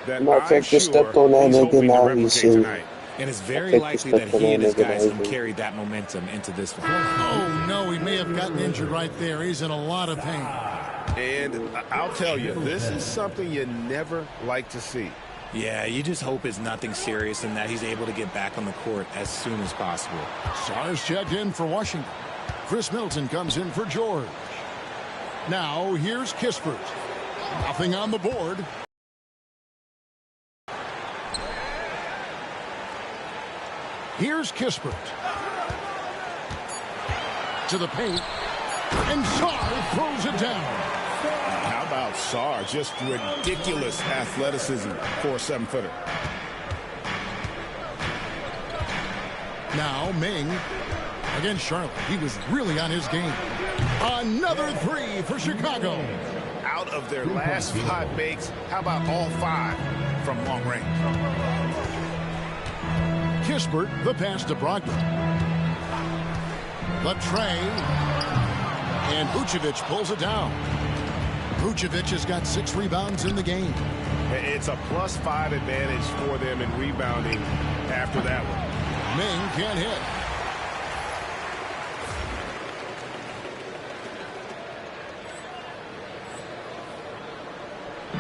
that Matter of I'm fact, just stepped sure on that he's nigga, hoping to now he's replicate in. tonight. And it's I very think likely just that stepped on he and that his nigga, guys now can he's in. carry that momentum into this one. Oh, no, he may have gotten injured right there. He's in a lot of pain. And I'll tell you, this is something you never like to see. Yeah, you just hope it's nothing serious and that he's able to get back on the court as soon as possible. Stars checked in for Washington. Chris Middleton comes in for George. Now, here's Kispert. Nothing on the board. Here's Kispert. To the paint. And Sarr throws it down. How about Sarr? Just ridiculous athleticism for a 7-footer. Now Ming against Charlotte. He was really on his game. Another three for Chicago. Out of their last 5 makes, how about all 5 from long range? Kispert, the pass to Brogdon. The tray. And Vucevic pulls it down. Vucevic has got 6 rebounds in the game. It's a +5 advantage for them in rebounding after that one. Ming can't hit.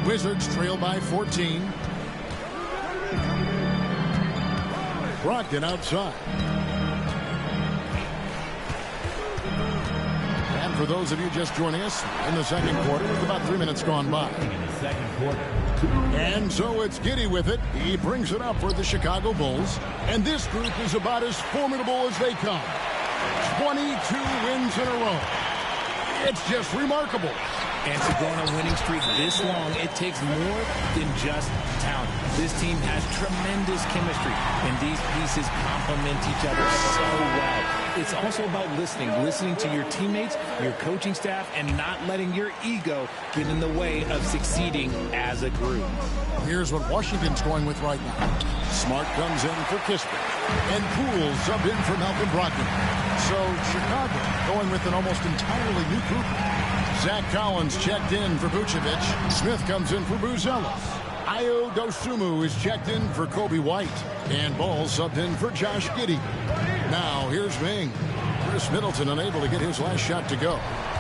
Wizards trail by 14. Brogdon outside. And for those of you just joining us in the second quarter, with about 3 minutes gone by. And so it's Giddey with it. He brings it up for the Chicago Bulls. And this group is about as formidable as they come. 22 wins in a row. It's just remarkable. And to go on a winning streak this long, it takes more than just talent. This team has tremendous chemistry, and these pieces complement each other so well. It's also about listening to your teammates, your coaching staff, and not letting your ego get in the way of succeeding as a group. Here's what Washington's going with right now. Smart comes in for Kispert, and Poole subbed in for Malcolm Brogdon. So Chicago going with an almost entirely new group. Zach Collins checked in for Vucevic. Smith comes in for Buzelis. Ayo Dosunmu is checked in for Kobe White. And Ball subbed in for Josh Giddey. Now here's Ming. Chris Middleton unable to get his last shot to go.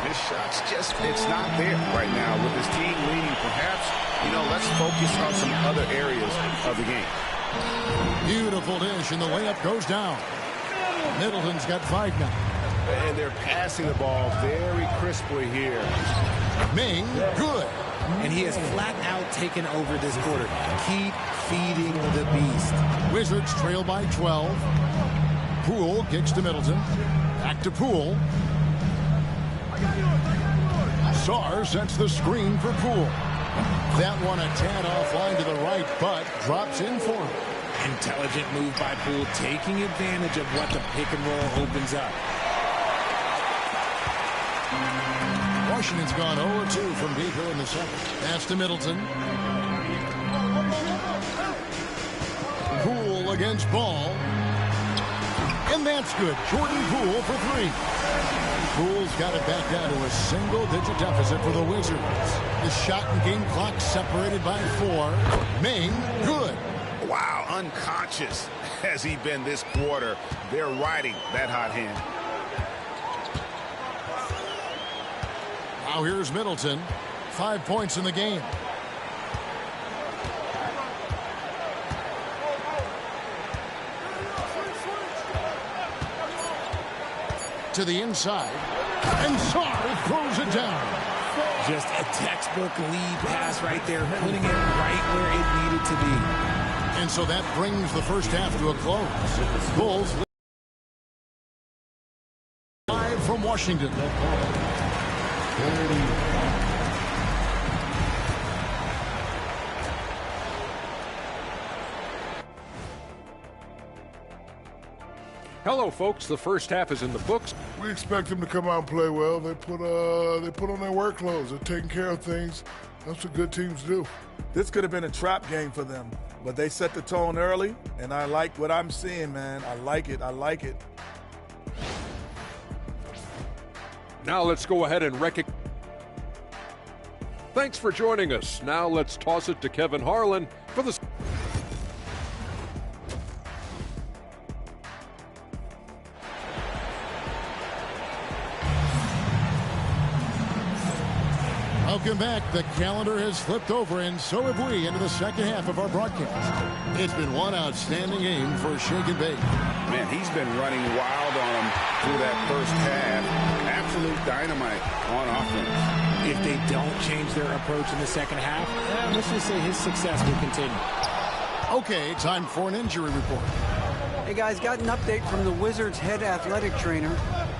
His shot's just, it's not there right now with his team leading. Perhaps, let's focus on some other areas of the game. Beautiful dish, and the layup goes down. Middleton's got 5 now. And they're passing the ball very crisply here. Ming, good. And he has flat out taken over this quarter. Keep feeding the beast. Wizards trail by 12. Poole kicks to Middleton. Back to Poole. Sarr sets the screen for Poole. That one a tad offline to the right, but drops in for him. Intelligent move by Poole, taking advantage of what the pick and roll opens up. Washington's gone 0-2 from deep here in the second. Pass to Middleton. Poole against Ball. And that's good. Jordan Poole for 3. Poole's got it back down to a single-digit deficit for the Wizards. The shot and game clock separated by 4. Ming, good. Wow, unconscious has he been this quarter. They're riding that hot hand. Now here's Middleton. 5 points in the game. To the inside. And Sarr throws it down. Just a textbook lead pass right there, putting it right where it needed to be. And so that brings the first half to a close. Bulls 5 from Washington. Hello, folks. The first half is in the books. We expect them to come out and play well. They put on their work clothes. They're taking care of things. That's what good teams do. This could have been a trap game for them, but they set the tone early, and I like what I'm seeing, man. I like it. I like it. Now let's go ahead and recognize. Thanks for joining us. Now let's toss it to Kevin Harlan for the... Welcome back. The calendar has flipped over, and so have we, into the second half of our broadcast. It's been one outstanding game for Shake and Bake. Man, he's been running wild on them through that first half. Absolute dynamite on offense. If they don't change their approach in the second half, let's just say his success will continue. Okay, time for an injury report. Hey, guys, got an update from the Wizards' head athletic trainer.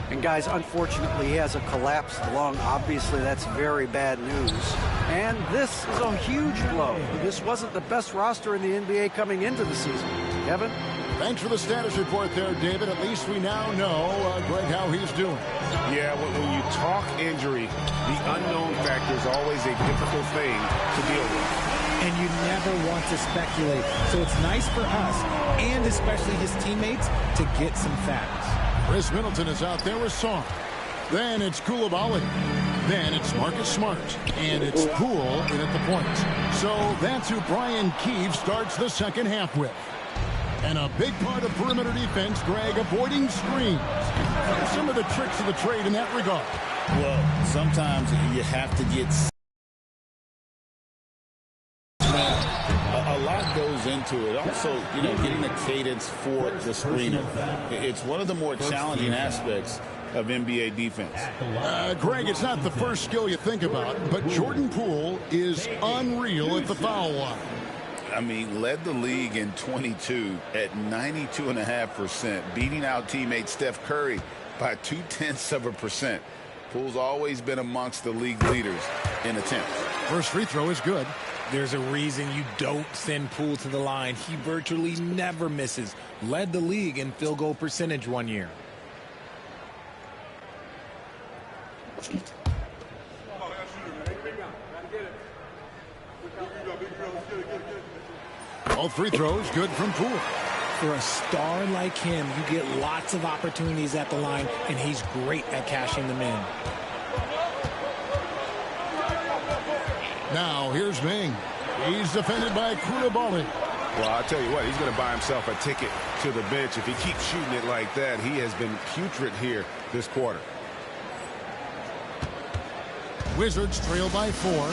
And, guys, unfortunately, he has a collapsed lung. Obviously, that's very bad news. And this is a huge blow. This wasn't the best roster in the NBA coming into the season. Kevin? Thanks for the status report there, David. At least we now know, Greg, how he's doing. Yeah, when you talk injury, the unknown factor is always a difficult thing to deal with. And you never want to speculate. So it's nice for us, and especially his teammates, to get some facts. Chris Middleton is out there with Song. Then it's Koulibaly. Then it's Marcus Smart. And it's Poole in at the point. So that's who Brian Keefe starts the second half with. And a big part of perimeter defense, Greg, avoiding screens. What are some of the tricks of the trade in that regard? Well, sometimes you have to get... A lot goes into it. Also, getting a cadence for the screener. It's one of the more challenging aspects of NBA defense. Greg, it's not the first skill you think about, but Jordan Poole is unreal at the foul line. I mean, led the league in 22 at 92.5%, beating out teammate Steph Curry by 0.2%. Poole's always been amongst the league leaders in attempts. First free throw is good. There's a reason you don't send Poole to the line. He virtually never misses. Led the league in field goal percentage one year. All free throws good from Poole. For a star like him, you get lots of opportunities at the line, and he's great at cashing them in. Now, here's Ming. He's defended by Koulibaly. Well, I'll tell you what, he's going to buy himself a ticket to the bench. If he keeps shooting it like that, he has been putrid here this quarter. Wizards trail by 4.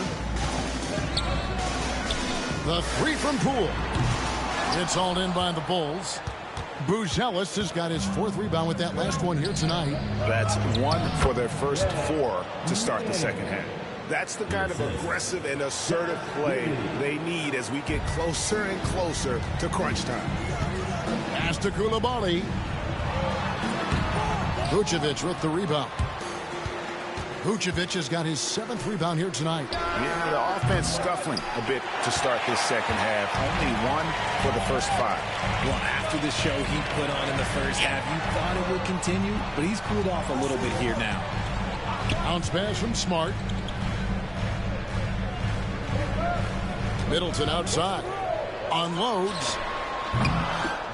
The three from Poole. It's hauled in by the Bulls. Buzelis has got his 4th rebound with that last one here tonight. That's 1 for their first 4 to start the second half. That's the kind of aggressive and assertive play they need as we get closer and closer to crunch time. Pass to Koulibaly. Vucevic with the rebound. Vucevic has got his 7th rebound here tonight. Yeah, the offense scuffling a bit to start this second half. Only 1 for the first 5. Well, after the show he put on in the first half, you thought it would continue, but he's cooled off a little bit here now. Bounce pass from Smart. Middleton outside. Unloads.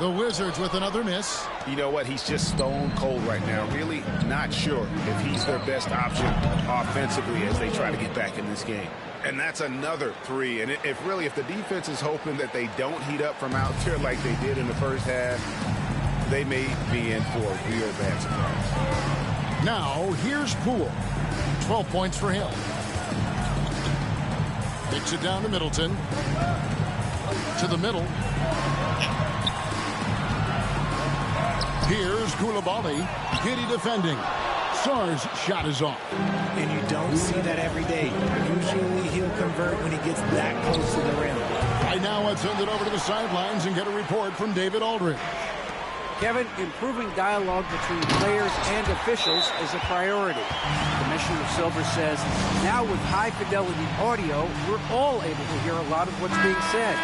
The Wizards with another miss. You know what? He's just stone cold right now. Really not sure if he's their best option offensively as they try to get back in this game. And that's another 3. And if the defense is hoping that they don't heat up from out there like they did in the first half, they may be in for a real bad surprise. Now, here's Poole. 12 points for him. Kicks it down to Middleton. To the middle. Here's Koulibaly. Giddy defending. Sarr's shot is off. And you don't see that every day. Usually he'll convert when he gets that close to the rim. Right now, let's send it over to the sidelines and get a report from David Aldridge. Kevin, improving dialogue between players and officials is a priority. Commissioner Silver says, now with high-fidelity audio, we're all able to hear a lot of what's being said.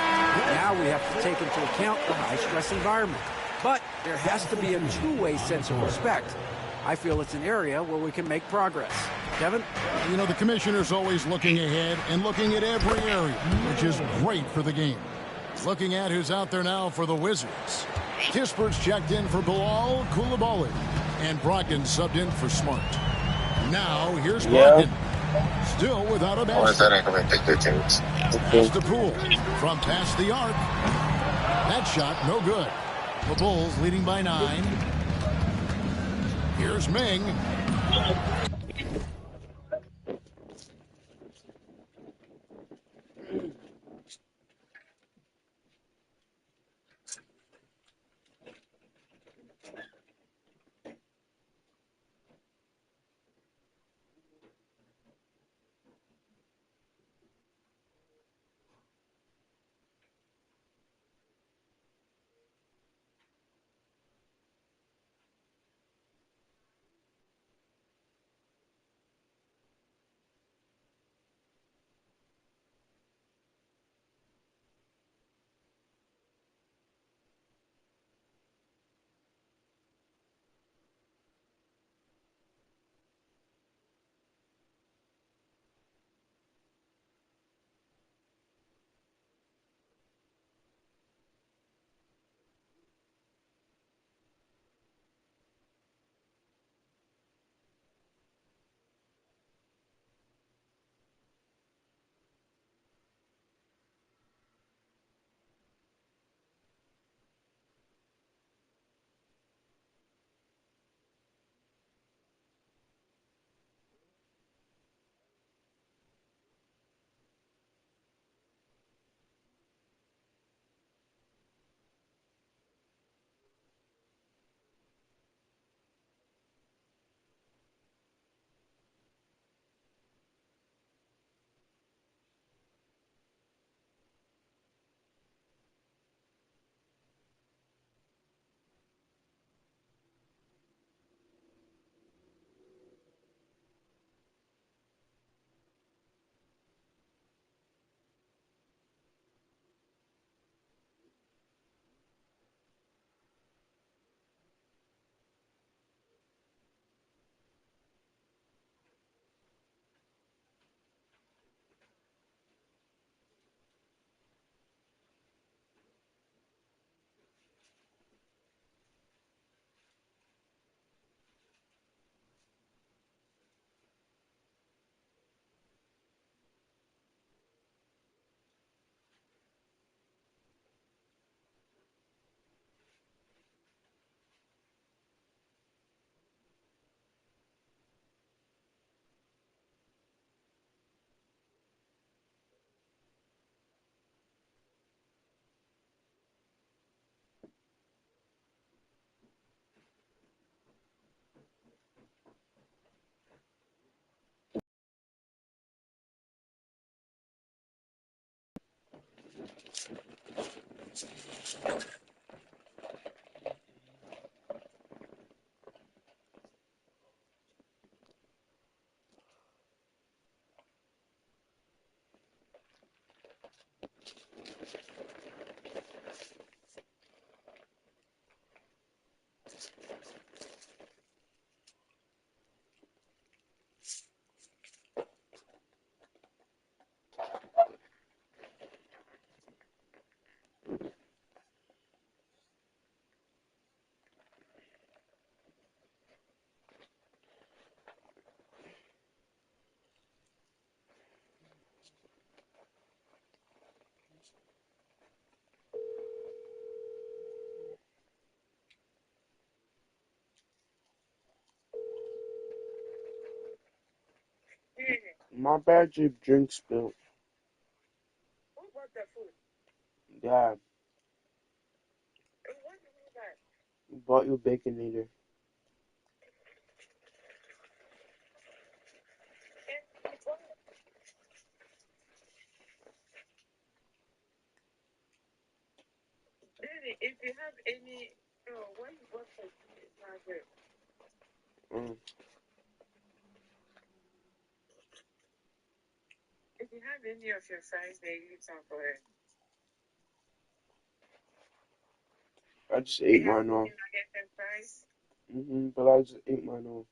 Now we have to take into account the high-stress environment. But there has to be a two-way sense of respect. I feel it's an area where we can make progress. Kevin? You know, the commissioner's always looking ahead and looking at every area, which is great for the game. Looking at who's out there now for the Wizards. Kispert's checked in for Bilal Koulibaly. And Brogdon subbed in for Smart. Now, here's Brogdon. Still without a Or basket. is that ain't going to take their teams? Pass to Poole from past the arc. That shot, no good. The Bulls leading by 9. Here's Ming. My bad, your drink spilled. Yeah, bought you Baconator. Mm. I just ate mine off. But I just ate mine off.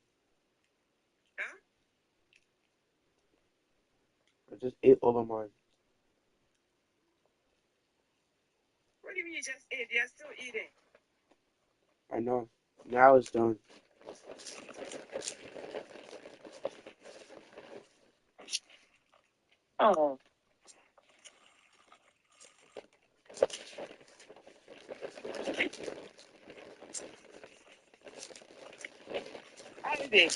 I just ate all of mine. I know. Now it's done. Oh, Ivy.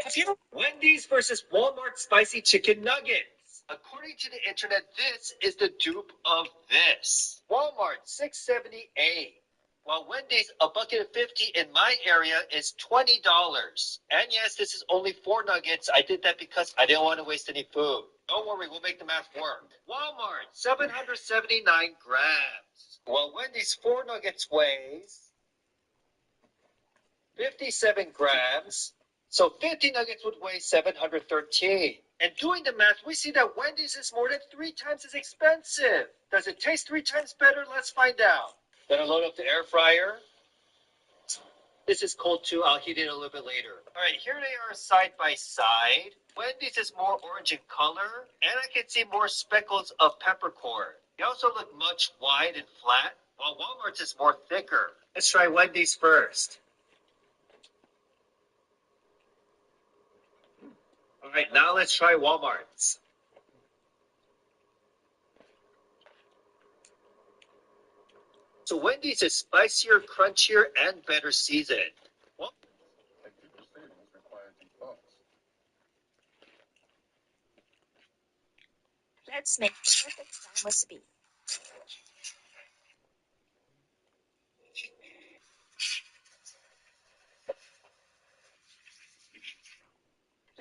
Have you Wendy's versus Walmart spicy chicken nuggets? According to the internet, this is the dupe of this. Walmart 6.78. While Wendy's a bucket of 50 in my area is $20. And yes, this is only 4 nuggets. I did that because I didn't want to waste any food. Don't worry, we'll make the math work. Walmart 779 grams. While Wendy's 4 nuggets weighs 57 grams. So 50 nuggets would weigh 713. And doing the math, we see that Wendy's is more than 3 times as expensive. Does it taste 3 times better? Let's find out. Gonna load up the air fryer. This is cold too. I'll heat it a little bit later. All right, here they are side by side. Wendy's is more orange in color, and I can see more speckles of peppercorn. They also look much wide and flat, while Walmart's is more thicker. Let's try Wendy's first. All right, now let's try Walmart's. So Wendy's is spicier, crunchier, and better seasoned. Well, Let's make perfect recipe.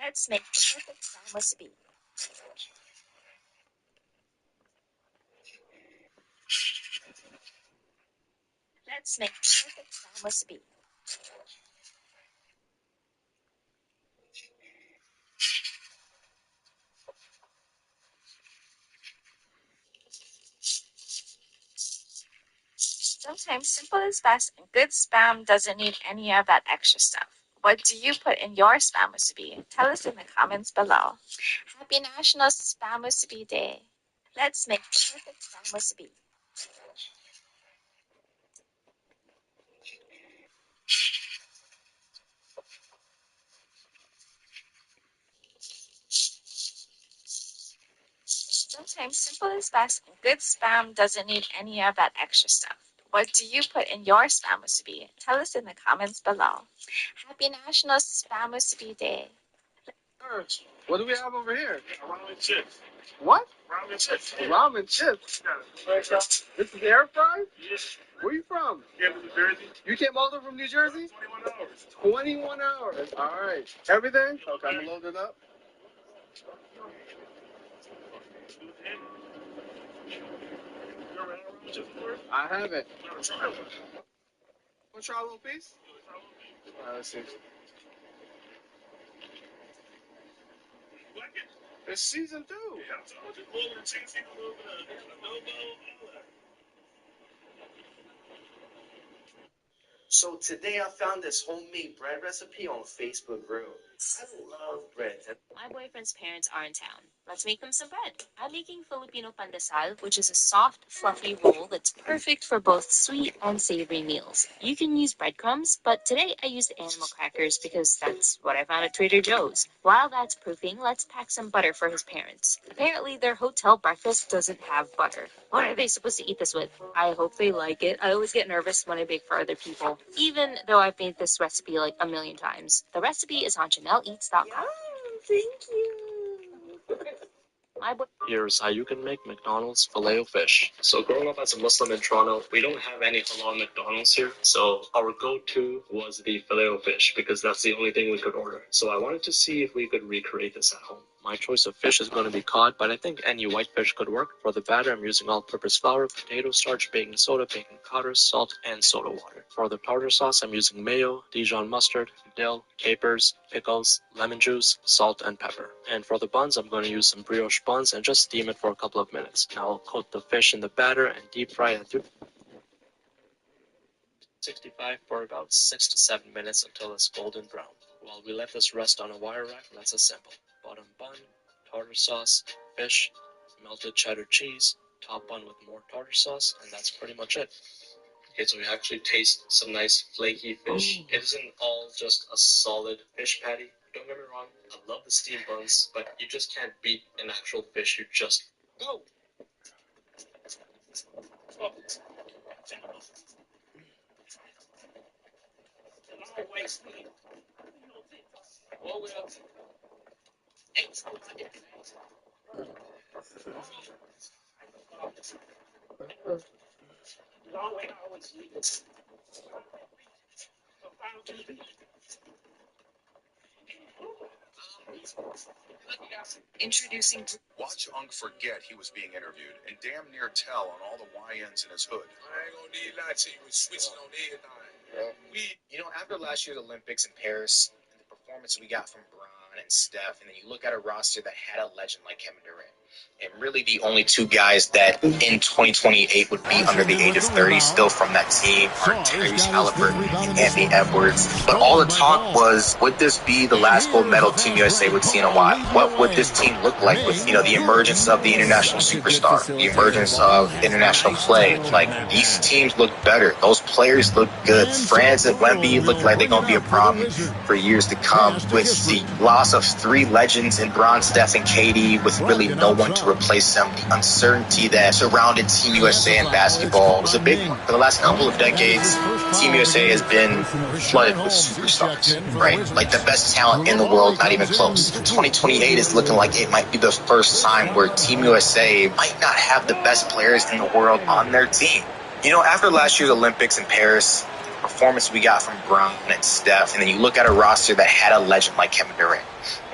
Let's make perfect recipe. Let's make perfect Spam recipe. Sometimes simple is best, and good Spam doesn't need any of that extra stuff. What do you put in your Spam recipe? Tell us in the comments below. Happy National Spam Recipe Day! Let's make perfect Spam recipe. Sometimes simple is best, and good Spam doesn't need any of that extra stuff. What do you put in your Spam recipe? Tell us in the comments below. Happy National Spam Recipe Day! What do we have over here? Ramen chips. What? Ramen chips. Ramen chips. This is air fried? Yes. Where you from? Came from New Jersey. You came all the way from New Jersey? 21 hours. 21 hours. All right. Everything? Okay, I'm gonna load it up. I haven't. Want to try a little piece? All right, let's see. It's season 2. So today I found this homemade bread recipe on Facebook group. I love bread. My boyfriend's parents are in town. Let's make them some bread. I'm making Filipino pandesal, which is a soft, fluffy roll that's perfect for both sweet and savory meals. You can use breadcrumbs, but today I used animal crackers because that's what I found at Trader Joe's. While that's proofing, let's pack some butter for his parents. Apparently, their hotel breakfast doesn't have butter. What are they supposed to eat this with? I hope they like it. I always get nervous when I bake for other people, even though I've made this recipe like a million times. The recipe is on ChanelEats.com. Thank you. Here's how you can make McDonald's Filet-O-Fish. So growing up as a Muslim in Toronto, we don't have any halal McDonald's here. So our go-to was the Filet-O-Fish because that's the only thing we could order. So I wanted to see if we could recreate this at home. My choice of fish is going to be cod, but I think any white fish could work. For the batter, I'm using all-purpose flour, potato starch, baking soda, baking powder, salt, and soda water. For the tartar sauce, I'm using mayo, Dijon mustard, dill, capers, pickles, lemon juice, salt, and pepper. And for the buns, I'm going to use some brioche buns and just steam it for a couple of minutes. Now I'll coat the fish in the batter and deep fry it at 365 for about 6 to 7 minutes until it's golden brown. While we let this rest on a wire rack, let's assemble. Bottom bun, tartar sauce, fish, melted cheddar cheese, top bun with more tartar sauce, and that's pretty much it. Okay, so we actually taste some nice flaky fish. It isn't all just a solid fish patty. Don't get me wrong, I love the steamed buns, but you just can't beat an actual fish. You just go. Oh. Introducing. Watch Unk forget he was being interviewed and damn near tell on all the YNs in his hood. I ain't gonna need a lot to you. We're switching on everything. After last year's Olympics in Paris and the performance we got from Bron and Steph, and then you look at a roster that had a legend like Kevin Durant, and really the only two guys that in 2028 would be under the age of 30 still from that team are Tyrese Halliburton and Anthony Edwards. But all the talk was, would this be the last gold medal Team USA would see in a while? What would this team look like with, the emergence of the international superstar, the emergence of international play? Like, these teams look better. Those players look good. France and Wemby look like they're going to be a problem for years to come. With the loss of 3 legends in Bron, Steph, and KD, with really no one to replace them, the uncertainty that surrounded Team USA in basketball was a big one. For the last couple of decades, Team USA has been flooded with superstars, right? Like the best talent in the world, not even close. 2028 is looking like it might be the first time where Team USA might not have the best players in the world on their team. After last year's Olympics in Paris, performance we got from Bron and Steph, and then you look at a roster that had a legend like Kevin Durant.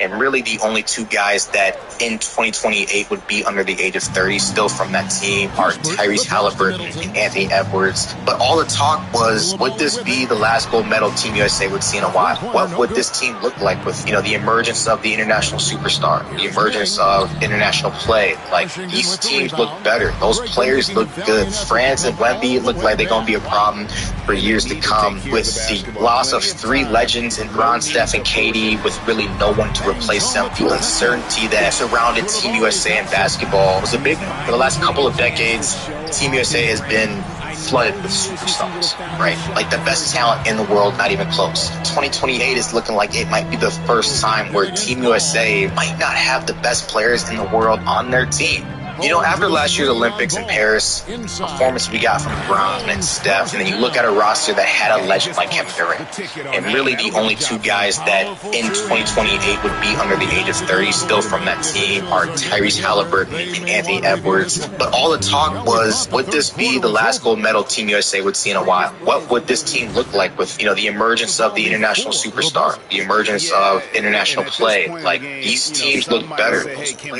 And really the only two guys that in 2028 would be under the age of 30 still from that team are Tyrese Halliburton and Anthony Edwards. But all the talk was, would this be the last gold medal Team USA would see in a while? What would this team look like with, the emergence of the international superstar, the emergence of international play? Like, these teams look better. Those players look good. France and Wemby look like they're going to be a problem for years to come. With the loss of three legends in Bron, Steph, and KD, with really no one to replace them, the uncertainty that surrounded Team USA in basketball was a big one. For the last couple of decades, Team USA has been flooded with superstars, right? Like the best talent in the world, not even close. 2028 is looking like it might be the first time where Team USA might not have the best players in the world on their team. After last year's Olympics in Paris, the performance we got from Bron and Steph, and then you look at a roster that had a legend like Kevin Durant, and really the only two guys that in 2028 would be under the age of 30 still from that team are Tyrese Halliburton and Anthony Edwards. But all the talk was, would this be the last gold medal Team USA would see in a while? What would this team look like with, the emergence of the international superstar, the emergence of international play? Like, these teams look better.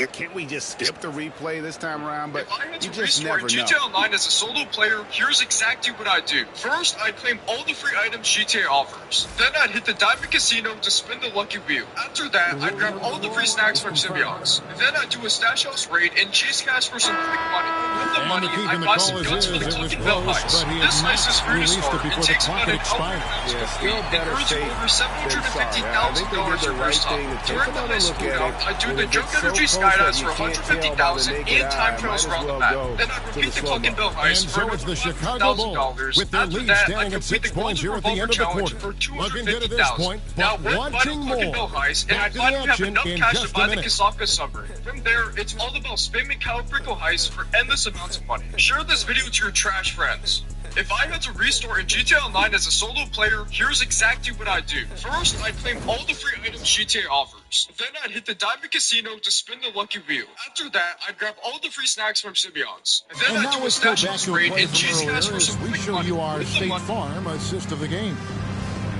Can't we just skip the replay this time around? But if I had to restore in GTA Online as a solo player, here's exactly what I'd do. First, I'd claim all the free items GTA offers. Then I'd hit the Diamond Casino to spin the lucky wheel. After that, I'd grab all the free snacks from Symbiox. Then I'd do a stash house raid and chase cash for some quick money. With the money, I'd buy some guns for the Clucking Bell heist. This heist is free to start. It takes about an hour and a half to complete and earns you over $750,000 your first time. During the heist cooldown, I'd do the Junk Energy Skydives for $150,000 and time trials around the map. Then I'd repeat the Clucking Bell heist for another $1,000. After that, I'd complete the Golden Revolver Challenge for $250,000. Now we're fighting Clucking Bell heist, and I finally have enough cash to buy the Kasavka suburb. From there, it's all about spamming Calibrico heists for endless amounts of money. Share this video to your trash friends. If I had to restore in GTA Online as a solo player, here's exactly what I'd do. First, I'd claim all the free items GTA offers. Then I'd hit the Diamond Casino to spin the lucky wheel. After that, I'd grab all the free snacks from Symbiox. And then I'd do a stash house raid and chase cash for some quick money. You are State Farm assist of the game.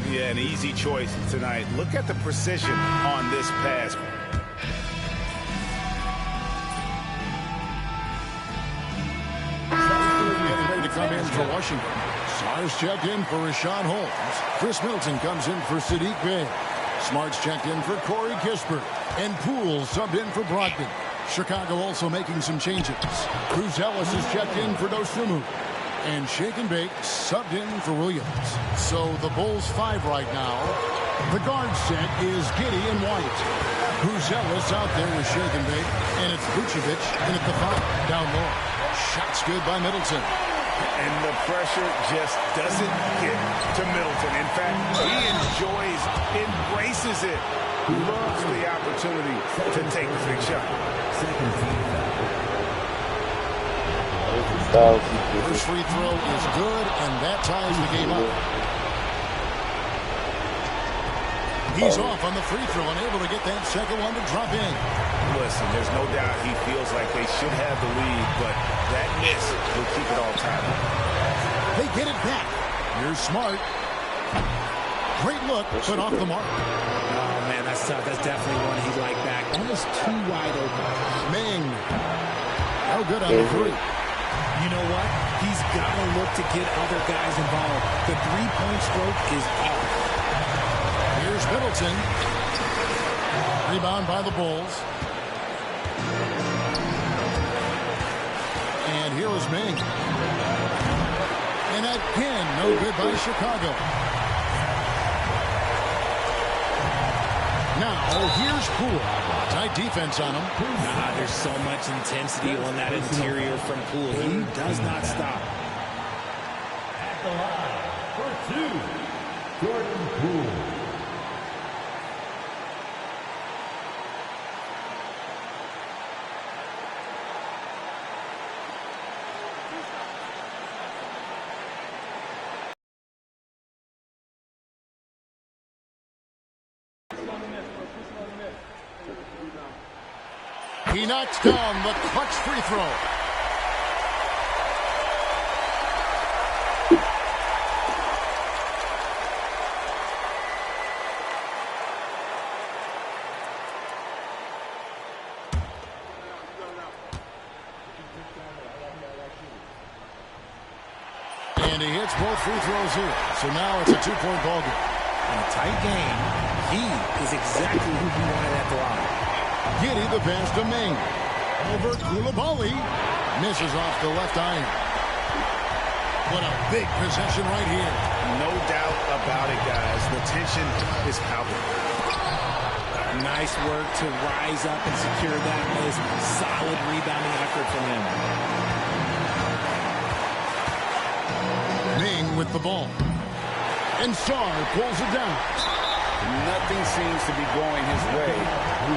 Yeah, an easy choice tonight. Look at the precision on this pass. To come in for Washington. Smart's checked in for Rashawn Holmes. Chris Middleton comes in for Sadiq Bey. Smart's checked in for Corey Kispert. And Poole subbed in for Brogdon. Chicago also making some changes. Cruz Ellis is checked in for Dosunmu. And Shake and Bake subbed in for Williams. So the Bulls 5 right now. The guard set is Giddey and White. Cruz Ellis out there with Shake and Bake. And it's Vucevic in at the 5 down low. Shots good by Middleton. And the pressure just doesn't get to Middleton. In fact, he embraces it. Loves the opportunity to take the big shot. First free throw is good, and that ties the game up. He's off on the free throw and able to get that second one to drop in. Listen, there's no doubt he feels like they should have the lead, but that miss will keep it all tied up. They get it back. Here's Smart. Great look, but off the mark. Oh, man, that's tough. That's definitely one he liked back. Almost too wide open. Ming. No good on the three. You know what? He's got to look to get other guys involved. The three-point stroke is off. Here's Middleton. Rebound by the Bulls. And here is Ming. And again, no good by Chicago. Now, here's Poole. Tight defense on him. There's so much intensity on that interior from Poole. He does not stop. At the line for 2, Jordan Poole. He knocks down the clutch free throw. And he hits both free throws here. So now it's a 2-point ball game. In a tight game, he is exactly who you wanted at the line. Giddy the pass to Ming. Over Koulibaly. Misses off the left iron. What a big possession right here. No doubt about it, guys. The tension is palpable. Nice work to rise up and secure that miss. Solid rebounding effort from him. Ming with the ball. And Sarr pulls it down. Nothing seems to be going his way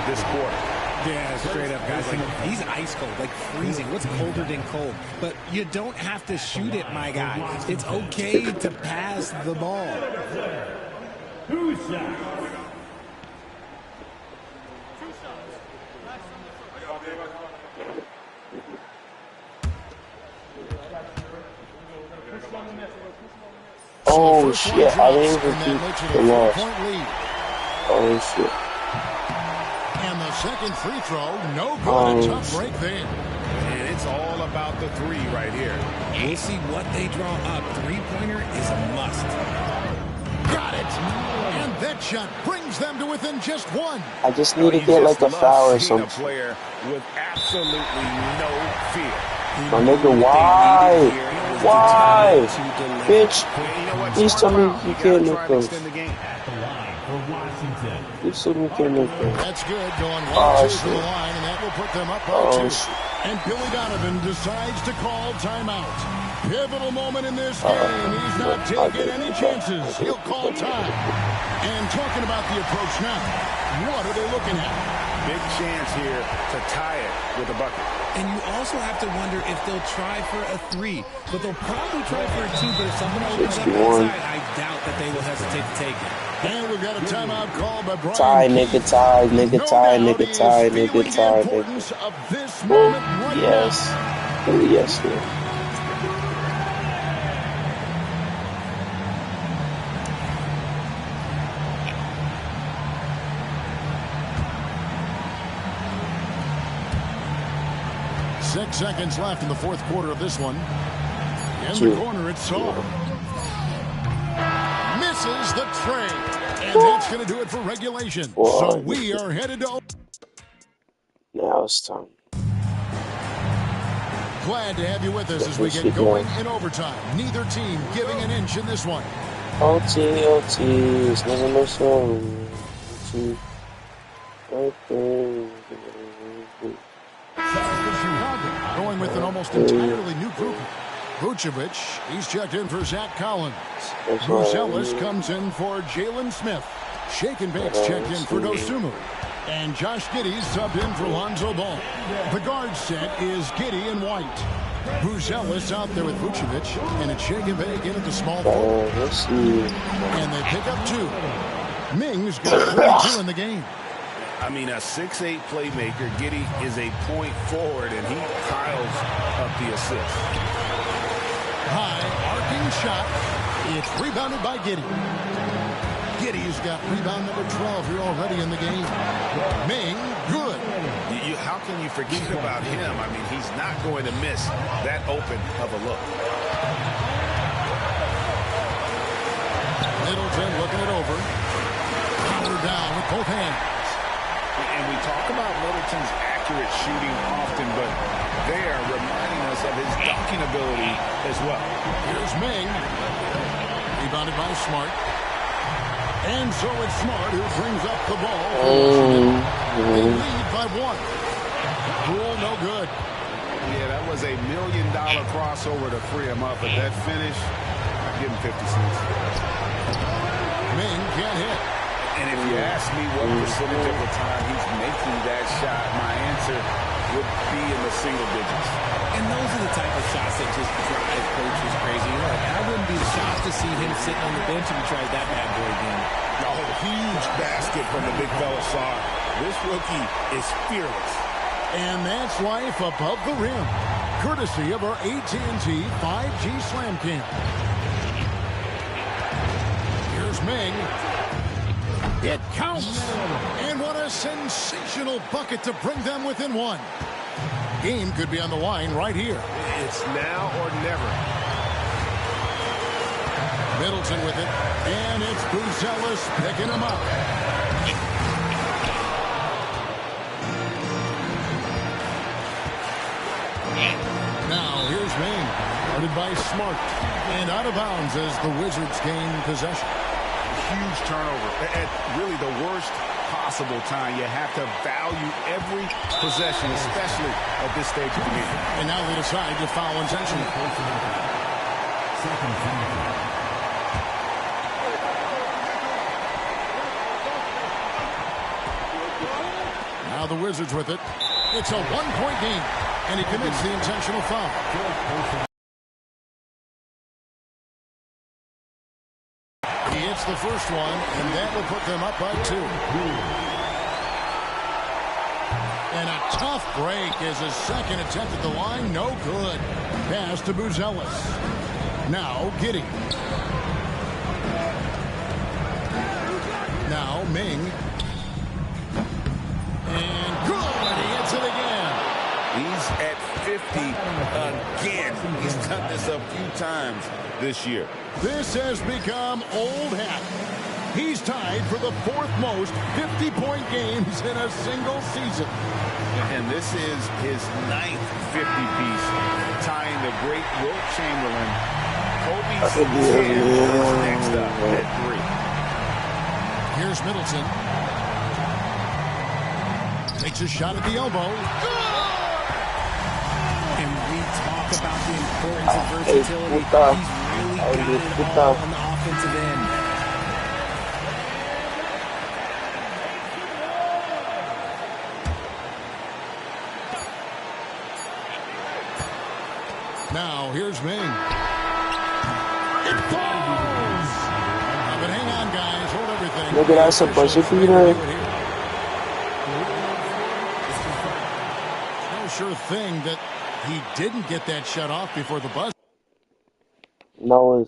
this quarter. Yeah, straight up, guys. Like, he's ice cold, like freezing. What's colder than cold? But you don't have to shoot it, my guy. It's okay to pass the ball. Oh shit, I didn't even keep the loss. Oh shit. And the second free throw, no good. A tough break there. And it's all about the three right here. We'll see what they draw up. Three-pointer is a must. Got it. And that shot brings them to within just one. I just need to get like a foul or something. A player with absolutely no fear. My nigga, why? Why? Bitch, please tell me you can't make those. Please tell me you can't make those. That's good. Going 1-2 to the line, and that will put them up by 2. And Billy Donovan decides to call timeout. Pivotal moment in this game. He's not taking any chances. He'll call time. And talking about the approach now, what are they looking at? Big chance here to tie it with a bucket. And you also have to wonder if they'll try for a 3. But they'll probably try for a 2. But if someone opens up outside, I doubt that they will hesitate to take it. And we've got a timeout call by Brian. Tie, nigga, tie, nigga, tie, nigga, tie, nigga, tie, nigga. Yes. Oh, yes, man. 6 seconds left in the fourth quarter of this one. In the corner, it's Saul. Misses the tray. And that's going to do it for regulation. So we are headed to... Now it's time. Glad to have you with us as we get going in overtime. Neither team giving an inch in this one. OT, it's never no song. Going with an almost entirely new group. Vucevic, he's checked in for Zach Collins. Bruce comes in for Jalen Smith. Shake and Bake's checked in for Dosunmu. And Josh Giddey's subbed in for Lonzo Ball. The guard set is Giddey and White. Bruce Ellis out there with Vucevic. And it's Shake and Bake in at the small forward. And they pick up 2. Ming's got 42 in the game. I mean, a 6'8 playmaker. Giddey is a point forward, and he piles up the assist. High arcing shot. It's rebounded by Giddey. Giddey's got rebound number 12 here already in the game. Ming, good. How can you forget about him? I mean, he's not going to miss that open of a look. Middleton looking it over. Powered down with both hands. And we talk about Middleton's accurate shooting often, but they are reminding us of his dunking ability as well. Here's Ming. Rebounded by Smart. And so it's Smart who brings up the ball. They lead by 1. Rule no good. Yeah, that was $1 million crossover to free him up, but that finish, I'd give him 50 cents. Ming can't hit. And if you ask me what percentage of the time he's making that shot, my answer would be in the single digits. And those are the type of shots that just drive coaches crazy. Look, I wouldn't be shocked to see him sitting on the bench if he tries that bad boy again. Oh, huge basket from the big fella Sarr. This rookie is fearless. And that's life above the rim, courtesy of our AT&T 5G Slam Cam. Here's Ming. It counts. And what a sensational bucket to bring them within 1. Game could be on the line right here. It's now or never. Middleton with it, and it's Buzelis picking him up. Now here's Maine, guarded by Smart, and out of bounds as the Wizards gain possession. Huge turnover at really the worst possible time. You have to value every possession, especially at this stage of the game. And now they decide to foul intentionally. Now the Wizards with it. It's a one-point game, and he commits the intentional foul. He hits the first one, and that will put them up by 2. And a tough break as his second attempt at the line, no good. Pass to Buzelis. Now Giddey. Now Ming. And good, he hits it again. He's at 50 again. He's done this a few times this year. This has become old hat. He's tied for the 4th most 50-point games in a single season. And this is his 9th 50-piece, tying the great Wilt Chamberlain. Kobe's 10 is next up at 3. Here's Middleton. Takes a shot at the elbow. And we talk about the importance of versatility. He's really got it all on the offensive end. Now, here's Ming. It falls! But hang on, guys. Hold everything. Look at that, some buzzer beater. No sure thing that he didn't get that shut off before the buzzer. No,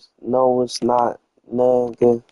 it's not, nigga.